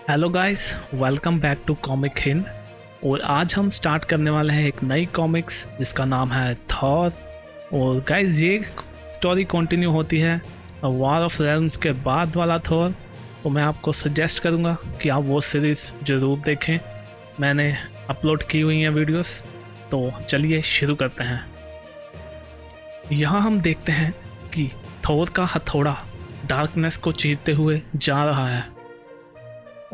Hello guys, welcome back to comic Hind. और आज हम स्टार्ट करने वाले हैं एक नई कॉमिक्स जिसका नाम है थॉर। और गाइस ये स्टोरी कंटिन्यू होती है वॉर ऑफ रेल्म्स के बाद वाला थॉर। तो मैं आपको सजेस्ट करूंगा कि आप वो सीरीज़ ज़रूर देखें। मैंने अपलोड की हुई हैं वीडियोस। तो चलिए शुरू करते हैं। यहाँ हम देखते हैं कि थॉर का हथौड़ा डार्कनेस को चीरते हुए जा रहा है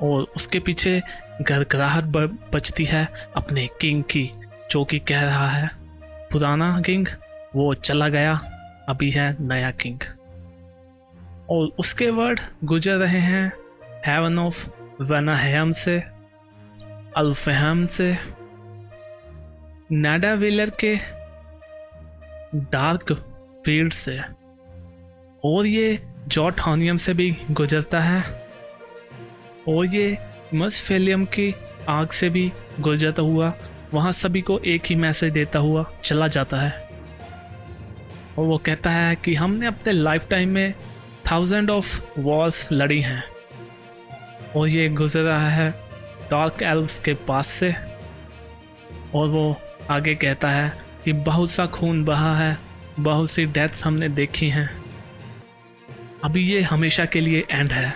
और उसके पीछे घरघराहट बजती है अपने किंग की, जो कि कह रहा है पुराना किंग वो चला गया, अभी है नया किंग। और उसके वर्ड गुजर रहे हैं हेवन ऑफ वनाहेम से, अल्फहेम से, नाडाविलर के डार्क फील्ड से, और ये जॉटहानियम से भी गुजरता है, और ये मसफेलियम की आग से भी गुजरता हुआ वहाँ सभी को एक ही मैसेज देता हुआ चला जाता है। और वो कहता है कि हमने अपने लाइफ टाइम में 1000 ऑफ वॉर्स लड़ी हैं। और ये गुजर रहा है डार्क एल्व्स के पास से। और वो आगे कहता है कि बहुत सा खून बहा है, बहुत सी डेथ्स हमने देखी हैं, अभी ये हमेशा के लिए एंड है,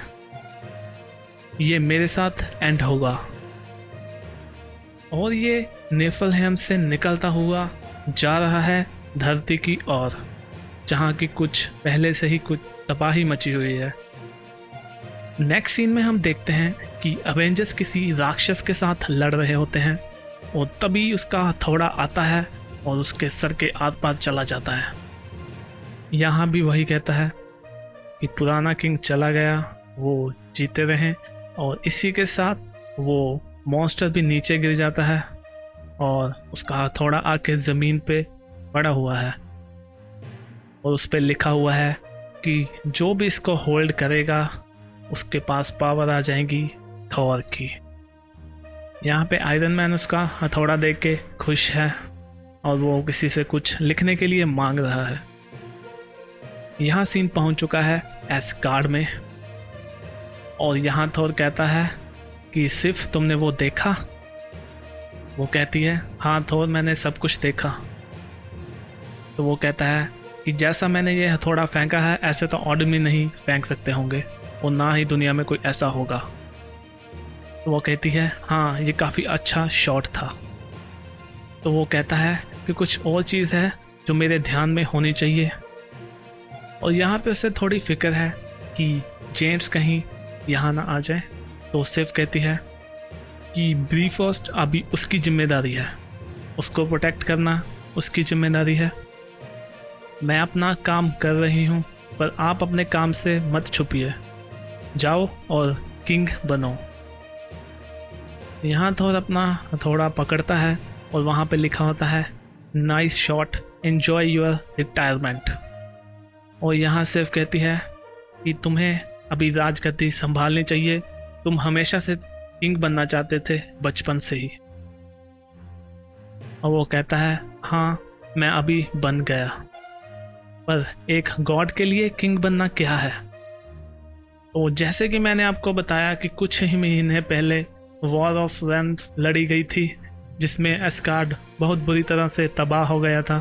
ये मेरे साथ एंड होगा। और ये नेफलहेम से निकलता हुआ जा रहा है धरती की ओर, जहाँ की कुछ पहले से ही कुछ तबाही मची हुई है। नेक्स्ट सीन में हम देखते हैं कि अवेंजर्स किसी राक्षस के साथ लड़ रहे होते हैं और तभी उसका हथौड़ा आता है और उसके सर के आर पार चला जाता है। यहाँ भी वही कहता है कि पुराना किंग चला गया, वो जीते रहे। और इसी के साथ वो मॉन्स्टर भी नीचे गिर जाता है और उसका हथौड़ा आके ज़मीन पे पड़ा हुआ है और उस पर लिखा हुआ है कि जो भी इसको होल्ड करेगा उसके पास पावर आ जाएगी थॉर की। यहाँ पे आयरन मैन उसका हथौड़ा देख के खुश है और वो किसी से कुछ लिखने के लिए मांग रहा है। यहाँ सीन पहुँच चुका है एस्गार्ड में और यहाँ थॉर कहता है कि सिर्फ तुमने वो देखा? वो कहती है हाँ थॉर, मैंने सब कुछ देखा। तो वो कहता है कि जैसा मैंने ये हथौड़ा फेंका है ऐसे तो आदमी नहीं फेंक सकते होंगे और ना ही दुनिया में कोई ऐसा होगा। तो वो कहती है हाँ ये काफ़ी अच्छा शॉट था। तो वो कहता है कि कुछ और चीज़ है जो मेरे ध्यान में होनी चाहिए। और यहाँ पे उसे थोड़ी फिक्र है कि जेंट्स कहीं यहाँ ना आ जाए। तो सिर्फ कहती है कि ब्रीफोस्ट अभी उसकी जिम्मेदारी है, उसको प्रोटेक्ट करना उसकी जिम्मेदारी है। मैं अपना काम कर रही हूँ पर आप अपने काम से मत छुपिए, जाओ और किंग बनो। यहाँ थोड़ा अपना हथौड़ा पकड़ता है और वहाँ पे लिखा होता है nice shot, enjoy your retirement. और यहाँ सिर्फ कहती है कि तुम्हें अभी राजगद्दी संभालनी चाहिए, तुम हमेशा से किंग बनना चाहते थे बचपन से ही। और वो कहता है हाँ मैं अभी बन गया, पर एक गॉड के लिए किंग बनना क्या है। तो जैसे कि मैंने आपको बताया कि कुछ ही महीने पहले वॉर ऑफ रेल्म्स लड़ी गई थी जिसमें एस्गार्ड बहुत बुरी तरह से तबाह हो गया था।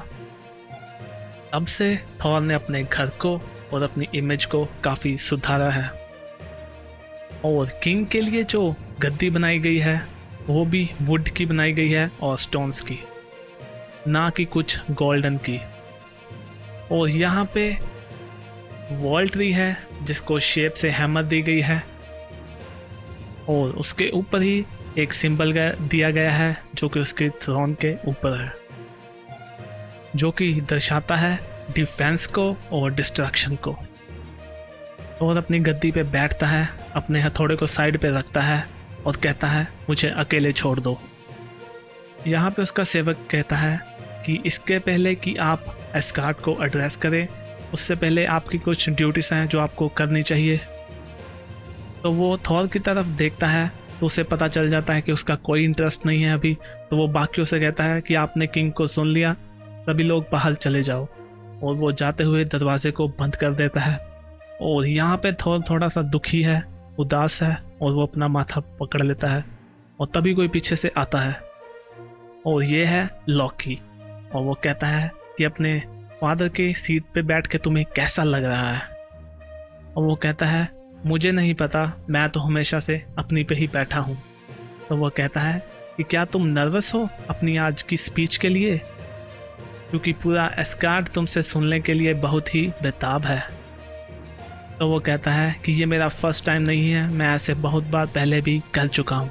तब से थॉर ने अपने घर को और अपनी इमेज को काफ़ी सुधारा है। और किंग के लिए जो गद्दी बनाई गई है वो भी वुड की बनाई गई है और स्टोन्स की, ना कि कुछ गोल्डन की। और यहाँ पे वॉल ट्री है जिसको शेप से हैमर दी गई है और उसके ऊपर ही एक सिंबल दिया गया है जो कि उसके थ्रोन के ऊपर है, जो कि दर्शाता है डिफेंस को और डिस्ट्रक्शन को। और अपनी गद्दी पे बैठता है, अपने हथौड़े को साइड पे रखता है और कहता है मुझे अकेले छोड़ दो। यहाँ पे उसका सेवक कहता है कि इसके पहले कि आप एस्गार्ड को एड्रेस करें उससे पहले आपकी कुछ ड्यूटीज हैं जो आपको करनी चाहिए। तो वो थॉर की तरफ देखता है तो उसे पता चल जाता है कि उसका कोई इंटरेस्ट नहीं है अभी। तो वो बाकियों से कहता है कि आपने किंग को सुन लिया, सभी लोग बाहर चले जाओ। और वो जाते हुए दरवाजे को बंद कर देता है। और यहाँ पे थॉर थोड़ा सा दुखी है उदास है और वो अपना माथा पकड़ लेता है और तभी कोई पीछे से आता है और ये है लॉकी। और वो कहता है कि अपने फादर के सीट पे बैठ के तुम्हें कैसा लग रहा है। और वो कहता है मुझे नहीं पता, मैं तो हमेशा से अपनी पे ही बैठा हूँ। तो वो कहता है कि क्या तुम नर्वस हो अपनी आज की स्पीच के लिए, क्योंकि पूरा एस्कार्ड तुमसे सुनने के लिए बहुत ही बेताब है। तो वो कहता है कि ये मेरा फर्स्ट टाइम नहीं है, मैं ऐसे बहुत बार पहले भी कर चुका हूँ।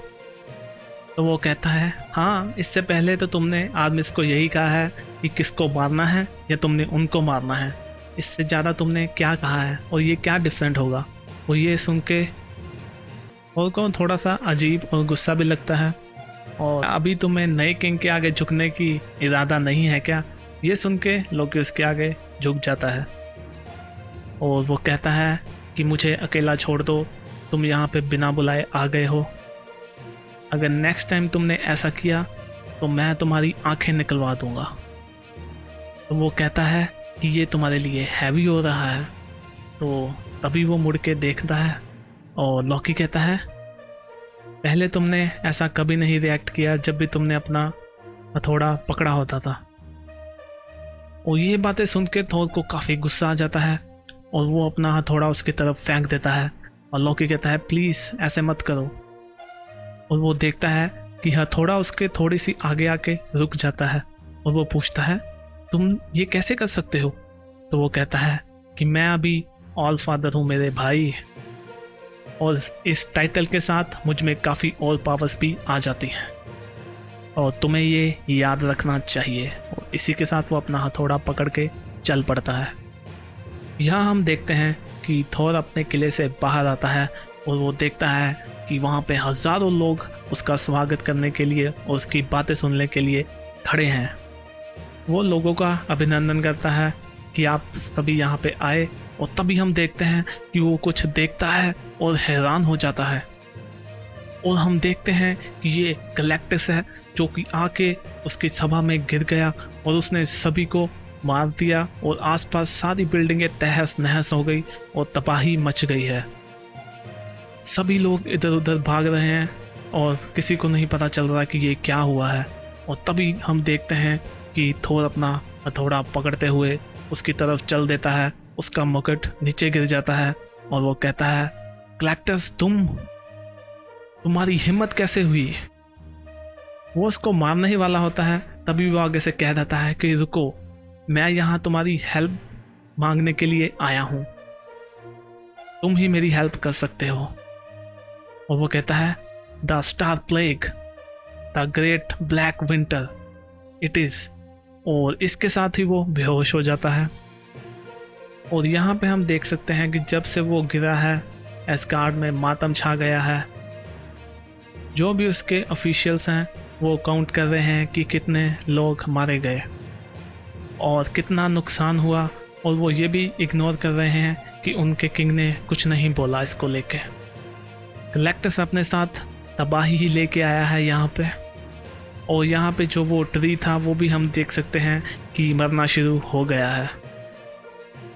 तो वो कहता है हाँ, इससे पहले तो तुमने आदमिस को यही कहा है कि किसको मारना है या तुमने उनको मारना है, इससे ज़्यादा तुमने क्या कहा है और ये क्या डिफरेंट होगा। वो ये सुन के और को थोड़ा सा अजीब और गुस्सा भी लगता है। और अभी तुम्हें नए किंग के आगे झुकने की इरादा नहीं है क्या? ये सुन के लोकी उसके आगे झुक जाता है और वो कहता है कि मुझे अकेला छोड़ दो, तुम यहाँ पे बिना बुलाए आ गए हो, अगर नेक्स्ट टाइम तुमने ऐसा किया तो मैं तुम्हारी आंखें निकलवा दूंगा। तो वो कहता है कि ये तुम्हारे लिए हैवी हो रहा है। तो तभी वो मुड़ के देखता है और लॉकी कहता है पहले तुमने ऐसा कभी नहीं रिएक्ट किया जब भी तुमने अपना हथौड़ा पकड़ा होता था। और ये बातें सुन के थोर को काफ़ी गुस्सा आ जाता है और वो अपना हथौड़ा उसकी तरफ फेंक देता है और लॉकी कहता है प्लीज़ ऐसे मत करो। और वो देखता है कि हथौड़ा उसके थोड़ी सी आगे आके रुक जाता है और वो पूछता है तुम ये कैसे कर सकते हो? तो वो कहता है कि मैं अभी ऑल फादर हूँ मेरे भाई, और इस टाइटल के साथ मुझ में काफ़ी ऑल पावर्स भी आ जाती हैं और तुम्हें ये याद रखना चाहिए। और इसी के साथ वो अपना हथौड़ा पकड़ के चल पड़ता है। यहाँ हम देखते हैं कि थोर अपने किले से बाहर आता है और वो देखता है कि वहाँ पे हज़ारों लोग उसका स्वागत करने के लिए और उसकी बातें सुनने के लिए खड़े हैं। वो लोगों का अभिनंदन करता है कि आप सभी यहाँ पे आए, और तभी हम देखते हैं कि वो कुछ देखता है और हैरान हो जाता है। और हम देखते हैं कि ये गैलेक्टस है जो कि आके उसकी सभा में गिर गया और उसने सभी को मार दिया और आसपास सारी बिल्डिंगें तहस नहस हो गई और तबाही मच गई है। सभी लोग इधर उधर भाग रहे हैं और किसी को नहीं पता चल रहा कि ये क्या हुआ है। और तभी हम देखते हैं कि थोर अपना हथौड़ा पकड़ते हुए उसकी तरफ चल देता है, उसका मुकुट नीचे गिर जाता है और वो कहता है गैलेक्टस तुम्हारी हिम्मत कैसे हुई? वो उसको मारने ही वाला होता है, तभी वो आगे से कह देता है कि रुको, मैं यहाँ तुम्हारी हेल्प मांगने के लिए आया हूँ, तुम ही मेरी हेल्प कर सकते हो। और वो कहता है the star plague, the great black winter it is. और इसके साथ ही वो बेहोश हो जाता है। और यहाँ पे हम देख सकते हैं कि जब से वो गिरा है एस्गार्ड में मातम छा गया है। जो भी उसके ऑफिशियल्स हैं वो काउंट कर रहे हैं कि कितने लोग मारे गए और कितना नुकसान हुआ, और वो ये भी इग्नोर कर रहे हैं कि उनके किंग ने कुछ नहीं बोला इसको लेके। गैलेक्टस अपने साथ तबाही ही लेके आया है यहाँ पे। और यहाँ पे जो वो ट्री था वो भी हम देख सकते हैं कि मरना शुरू हो गया है।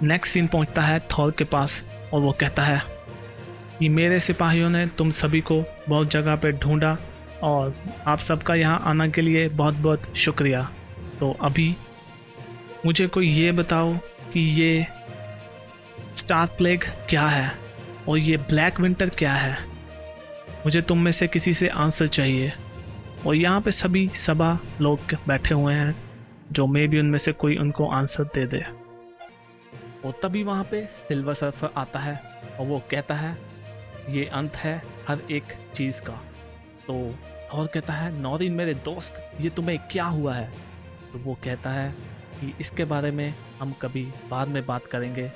नेक्स्ट सीन पहुँचता है थॉर के पास और वो कहता है कि मेरे सिपाहियों ने तुम सभी को बहुत जगह पे ढूंढा और आप सबका यहाँ आने के लिए बहुत बहुत शुक्रिया। तो अभी मुझे कोई ये बताओ कि ये स्टार प्लेग क्या है और ये ब्लैक विंटर क्या है? मुझे तुम में से किसी से आंसर चाहिए। और यहाँ पे सभी सभा लोग बैठे हुए हैं जो मे भी उनमें से कोई उनको आंसर दे दे। और तभी वहाँ पे सिल्वर सर्फर आता है और वो कहता है ये अंत है हर एक चीज़ का। तो और कहता है नौरीन मेरे दोस्त, ये तुम्हें क्या हुआ है? तो वो कहता है कि इसके बारे में हम कभी बाद में बात करेंगे।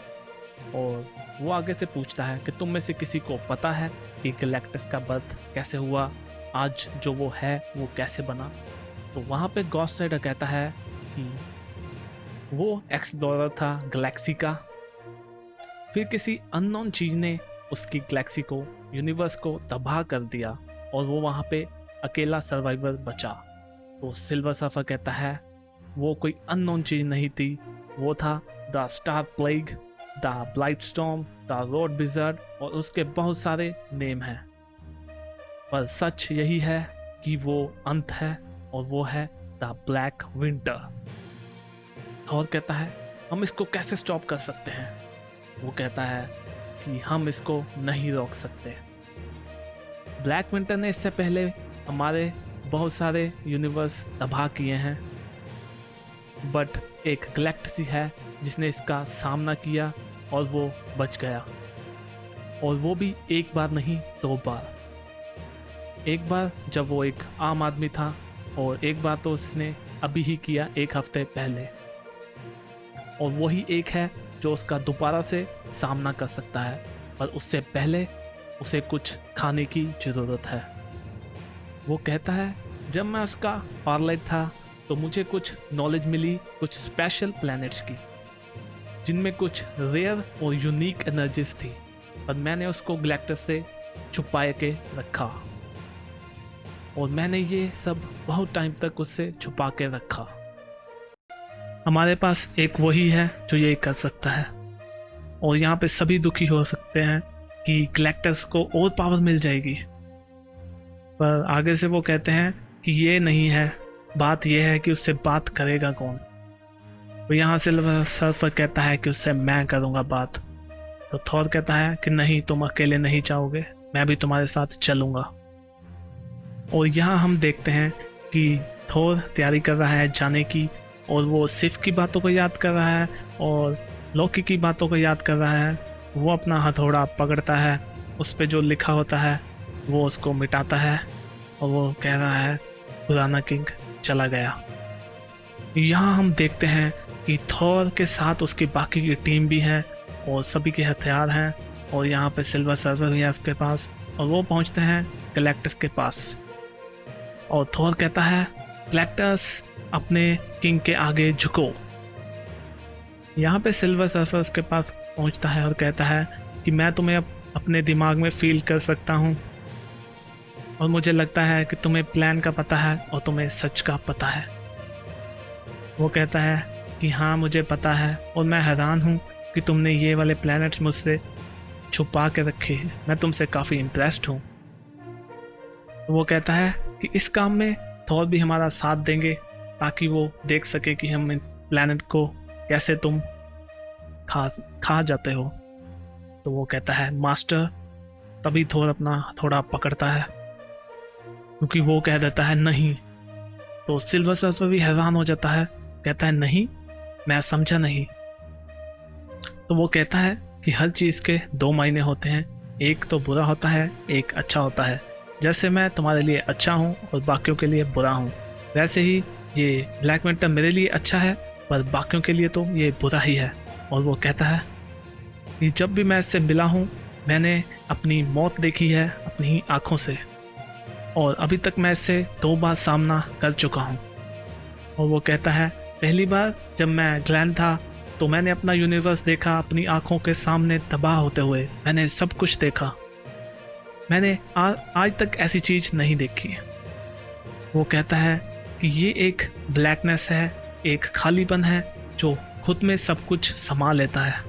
और वो आगे से पूछता है कि तुम में से किसी को पता है कि गैलेक्टस का बर्थ कैसे हुआ, आज जो वो है वो कैसे बना? तो वहाँ पे गॉस्ट राइडर कहता है कि वो एक्सप्लोरर था गैलेक्सी का, फिर किसी अननोन चीज ने उसकी गैलेक्सी को, यूनिवर्स को तबाह कर दिया और वो वहाँ पे अकेला सर्वाइवर बचा। तो सिल्वर सर्फर कहता है वो कोई अननोन चीज नहीं थी, वो था the star plague, the blight storm, the road wizard और उसके बहुत सारे नेम हैं, पर सच यही है कि वो अंत है और वो है द ब्लैक विंटर। थॉर कहता है हम इसको कैसे स्टॉप कर सकते हैं? वो कहता है कि हम इसको नहीं रोक सकते। ब्लैक विंटर ने इससे पहले हमारे बहुत सारे यूनिवर्स तबाह किए हैं, बट एक गैलेक्सी है जिसने इसका सामना किया और वो बच गया, और वो भी एक बार नहीं 2 बार। एक बार जब वो एक आम आदमी था, और एक बार तो उसने अभी ही किया 1 हफ्ते पहले, और वही एक है जो उसका दोबारा से सामना कर सकता है, पर उससे पहले उसे कुछ खाने की ज़रूरत है। वो कहता है जब मैं उसका पार्लाइट था तो मुझे कुछ नॉलेज मिली कुछ स्पेशल प्लैनेट्स की, जिनमें कुछ रेयर और यूनिक एनर्जीज थी, पर मैंने उसको गैलेक्टस से छुपाए के रखा, और मैंने ये सब बहुत टाइम तक उससे छुपा के रखा। हमारे पास एक वही है जो ये कर सकता है, और यहाँ पे सभी दुखी हो सकते हैं कि गैलेक्टस को और पावर मिल जाएगी, पर आगे से वो कहते हैं कि ये नहीं है, बात यह है कि उससे बात करेगा कौन। तो यहाँ सिल्वर सर्फर कहता है कि उससे मैं करूँगा बात। तो थॉर कहता है कि नहीं, तुम अकेले नहीं जाओगे, मैं भी तुम्हारे साथ चलूँगा। और यहाँ हम देखते हैं कि थॉर तैयारी कर रहा है जाने की, और वो सिफ की बातों को याद कर रहा है और लोकी की बातों को याद कर रहा है। वो अपना हथौड़ा पकड़ता है, उस पर जो लिखा होता है वो उसको मिटाता है, और वो कह रहा है पुराना किंग चला गया। यहाँ हम देखते हैं कि थॉर के साथ उसकी बाकी की टीम भी है और सभी के हथियार हैं, और यहाँ पे सिल्वर सर्फर भी है उसके पास, और वो पहुँचते हैं गैलेक्टस के पास। और थॉर कहता है गैलेक्टस अपने किंग के आगे झुको। यहाँ पे सिल्वर सर्फर उसके पास पहुँचता है और कहता है कि मैं तुम्हें अपने दिमाग में फील कर सकता हूँ, और मुझे लगता है कि तुम्हें प्लान का पता है और तुम्हें सच का पता है। वो कहता है कि हाँ मुझे पता है, और मैं हैरान हूँ कि तुमने ये वाले प्लैनेट्स मुझसे छुपा के रखे हैं, मैं तुमसे काफ़ी इम्प्रेस्ड हूँ। वो कहता है कि इस काम में थॉर भी हमारा साथ देंगे, ताकि वो देख सके कि हम इस प्लैनेट को कैसे तुम खा जाते हो। तो वो कहता है मास्टर। तभी थोर अपना थोड़ा पकड़ता है, क्योंकि वो कह देता है नहीं। तो सिल्वर सर्फर भी हैरान हो जाता है, कहता है नहीं, मैं समझा नहीं। तो वो कहता है कि हर चीज़ के 2 मायने होते हैं, एक तो बुरा होता है, एक अच्छा होता है। जैसे मैं तुम्हारे लिए अच्छा हूँ और बाकियों के लिए बुरा हूँ, वैसे ही ये ब्लैक विंटर मेरे लिए अच्छा है, पर बाकियों के लिए तो ये बुरा ही है। और वो कहता है कि जब भी मैं इससे मिला हूँ, मैंने अपनी मौत देखी है अपनी ही आँखों से, और अभी तक मैं इससे 2 बार सामना कर चुका हूँ। और वो कहता है पहली बार जब मैं ग्लैन था तो मैंने अपना यूनिवर्स देखा अपनी आंखों के सामने तबाह होते हुए, मैंने सब कुछ देखा, मैंने आज तक ऐसी चीज नहीं देखी। वो कहता है कि ये एक ब्लैकनेस है, एक खालीपन है जो खुद में सब कुछ समा लेता है।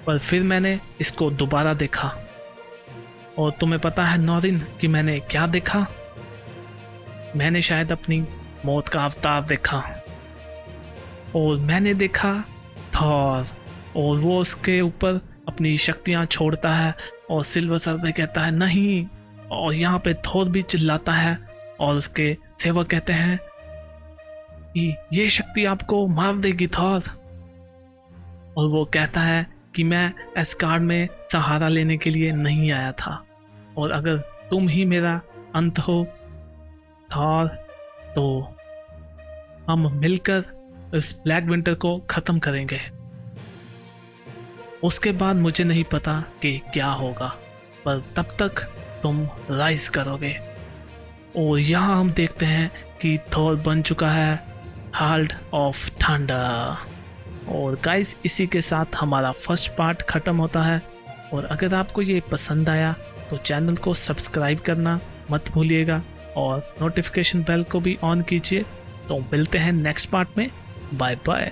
पर फिर मैंने इसको दोबारा देखा, और तुम्हें पता है नॉरिन कि मैंने क्या देखा? मैंने शायद अपनी मौत का अवतार देखा, और मैंने देखा थॉर, और वो उसके ऊपर अपनी शक्तियां छोड़ता है, और सिल्वर सर्फर कहता है नहीं, और यहाँ पे थॉर भी चिल्लाता है, और उसके सेवक कहते हैं कि ये शक्ति आपको मार देगी थॉर। और वो कहता है कि मैं एस्गार्ड में सहारा लेने के लिए नहीं आया था, और अगर तुम ही मेरा अंत हो थॉर, तो हम मिलकर इस ब्लैक विंटर को खत्म करेंगे। उसके बाद मुझे नहीं पता कि क्या होगा, पर तब तक तुम राइज करोगे। और यहाँ हम देखते हैं कि थॉर बन चुका है हार्ड ऑफ थंडर। और गाइस, इसी के साथ हमारा फर्स्ट पार्ट खत्म होता है। और अगर आपको ये पसंद आया तो चैनल को सब्सक्राइब करना मत भूलिएगा, और नोटिफिकेशन बेल को भी ऑन कीजिए। तो मिलते हैं नेक्स्ट पार्ट में। Bye bye.